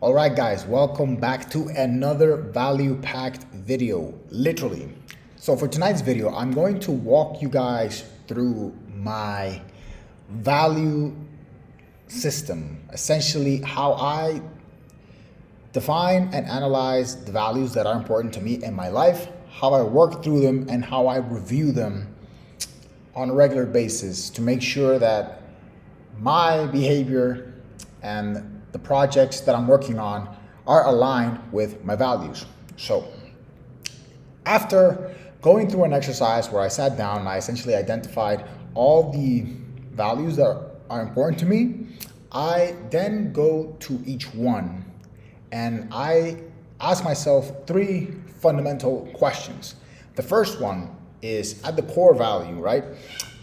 All right, guys, welcome back to another value-packed video, literally. So for tonight's video, I'm going to walk you guys through my value system, essentially how I define and analyze the values that are important to me in my life, how I work through them, and how I review them on a regular basis to make sure that my behavior and the projects that I'm working on are aligned with my values. So after going through an exercise where I sat down and I essentially identified all the values that are important to me, I then go to each one and I ask myself three fundamental questions. The first one is at the core value, right?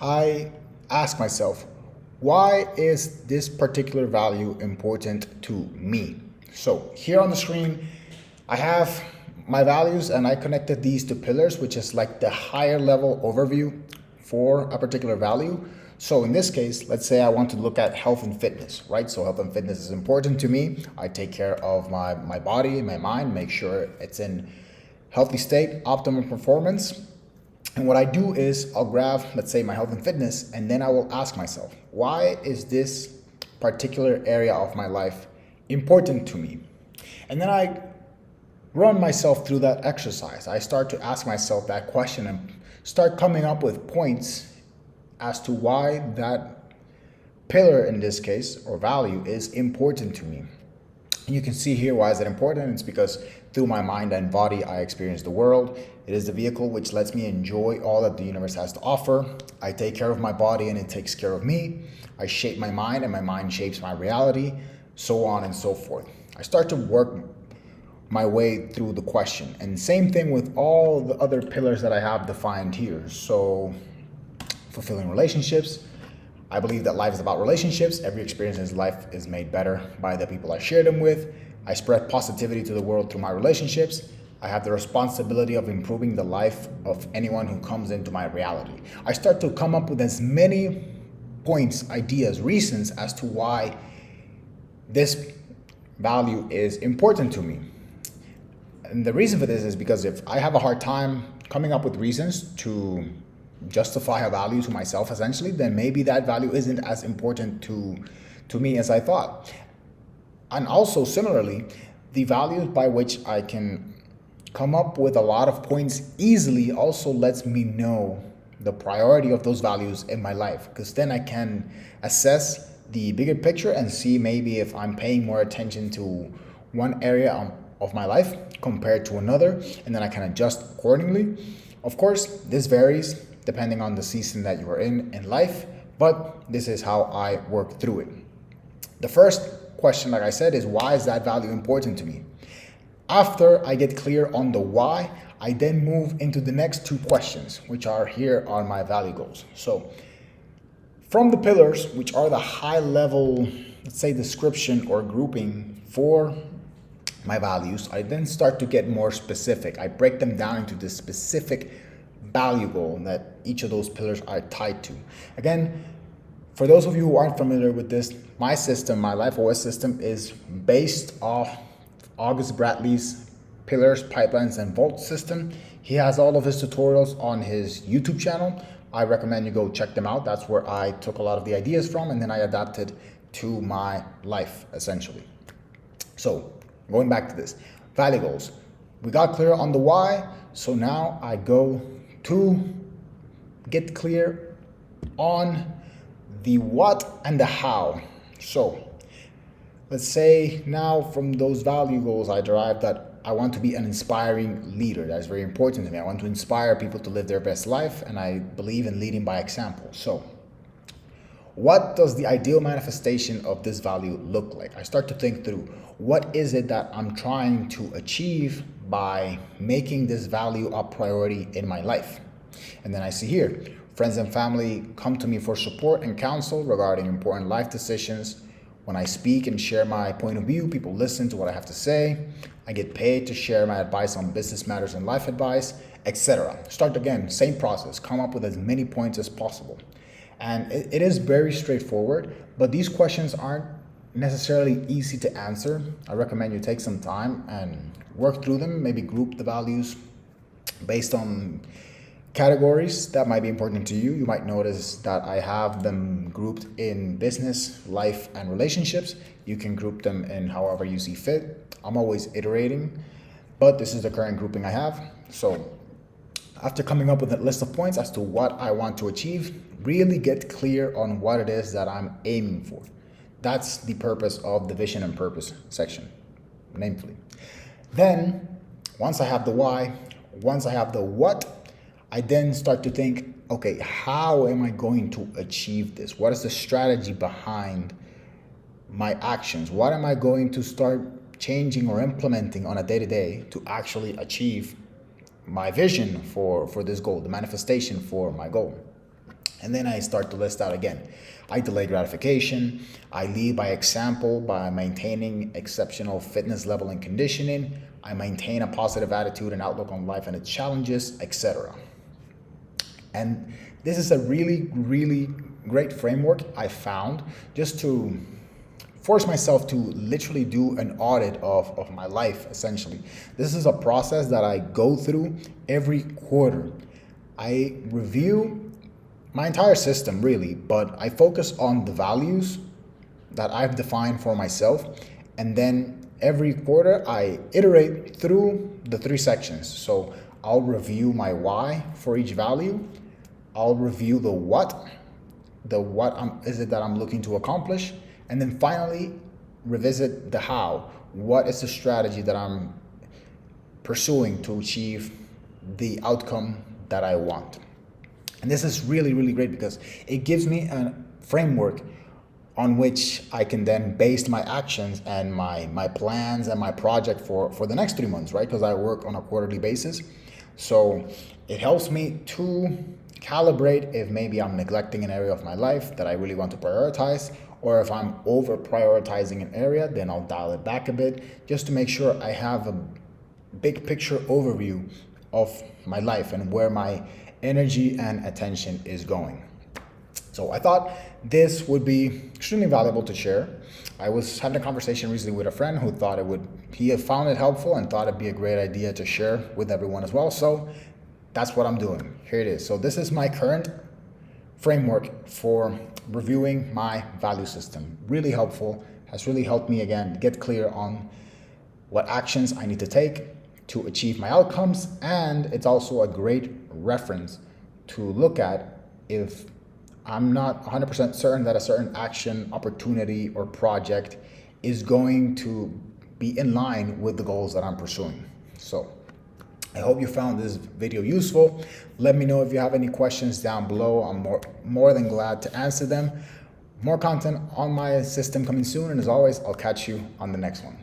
I ask myself, why is this particular value important to me? So here on the screen, I have my values and I connected these to pillars, which is like the higher level overview for a particular value. So in this case, let's say I want to look at health and fitness, right? So health and fitness is important to me. I take care of my body, my mind, make sure it's in healthy state, optimum performance. And what I do is I'll grab, let's say, my health and fitness, and then I will ask myself, why is this particular area of my life important to me? And then I run myself through that exercise. I start to ask myself that question and start coming up with points as to why that pillar in this case or value is important to me. And you can see here why is it important. It's because through my mind and body I experience the world. It is the vehicle which lets me enjoy all that the universe has to offer. I take care of my body and it takes care of me. I shape my mind and my mind shapes my reality, so on and so forth. I start to work my way through the question. And same thing with all the other pillars that I have defined here. So fulfilling relationships. I believe that life is about relationships. Every experience in life is made better by the people I share them with. I spread positivity to the world through my relationships. I have the responsibility of improving the life of anyone who comes into my reality. I start to come up with as many points, ideas, reasons as to why this value is important to me. And the reason for this is because if I have a hard time coming up with reasons to justify a value to myself, essentially, then maybe that value isn't as important to me as I thought. And also similarly, the values by which I can come up with a lot of points easily also lets me know the priority of those values in my life, because then I can assess the bigger picture and see maybe if I'm paying more attention to one area of my life compared to another, and then I can adjust accordingly. Of course, this varies depending on the season that you are in life, but this is how I work through it. The first question, like I said, is why is that value important to me? After I get clear on the why, I then move into the next two questions, which are here on my value goals. So from the pillars, which are the high level, let's say, description or grouping for my values, I then start to get more specific. I break them down into the specific value goal that each of those pillars are tied to. Again, for those of you who aren't familiar with this, my system, my LifeOS system, is based off August Bradley's Pillars, Pipelines, and Vault system. He has all of his tutorials on his YouTube channel. I recommend you go check them out. That's where I took a lot of the ideas from, and then I adapted to my life, essentially. So going back to this, value goals. We got clear on the why, so now I go to get clear on the what and the how. So let's say now from those value goals, I derived that I want to be an inspiring leader. That's very important to me. I want to inspire people to live their best life, and I believe in leading by example. So what does the ideal manifestation of this value look like? I start to think through, what is it that I'm trying to achieve by making this value a priority in my life? And then I see here, friends and family come to me for support and counsel regarding important life decisions. When I speak and share my point of view, people listen to what I have to say. I get paid to share my advice on business matters and life advice, etc. Start again, same process, come up with as many points as possible. And it is very straightforward, but these questions aren't necessarily easy to answer. I recommend you take some time and work through them, maybe group the values based on categories that might be important to you. You might notice that I have them grouped in business, life, and relationships. You can group them in however you see fit. I'm always iterating, but this is the current grouping I have. So after coming up with a list of points as to what I want to achieve, really get clear on what it is that I'm aiming for. That's the purpose of the vision and purpose section, namely. Then, once I have the why, once I have the what, I then start to think, okay, how am I going to achieve this? What is the strategy behind my actions? What am I going to start changing or implementing on a day-to-day to actually achieve my vision for this goal, the manifestation for my goal? And then I start to list out again. I delay gratification. I lead by example by maintaining exceptional fitness level and conditioning. I maintain a positive attitude and outlook on life and its challenges, etc. And this is a really, really great framework I found just to force myself to literally do an audit of my life, essentially. This is a process that I go through every quarter. I review my entire system, really, but I focus on the values that I've defined for myself. And then every quarter, I iterate through the 3 sections. So I'll review my why for each value. I'll review the what is it that I'm looking to accomplish. And then finally, revisit the how. What is the strategy that I'm pursuing to achieve the outcome that I want? And this is really, really great because it gives me a framework on which I can then base my actions and my plans and my project for the next 3 months, right? Because I work on a quarterly basis. So it helps me to calibrate if maybe I'm neglecting an area of my life that I really want to prioritize, or if I'm over prioritizing an area, then I'll dial it back a bit just to make sure I have a big picture overview of my life and where my energy and attention is going. So I thought this would be extremely valuable to share. I was having a conversation recently with a friend who thought he had found it helpful and thought it'd be a great idea to share with everyone as well. So that's what I'm doing. Here it is. So this is my current framework for reviewing my value system. Really helpful, has really helped me again get clear on what actions I need to take to achieve my outcomes, and it's also a great reference to look at if I'm not 100% certain that a certain action, opportunity, or project is going to be in line with the goals that I'm pursuing. So I hope you found this video useful. Let me know if you have any questions down below. I'm more than glad to answer them. More content on my system coming soon, and as always, I'll catch you on the next one.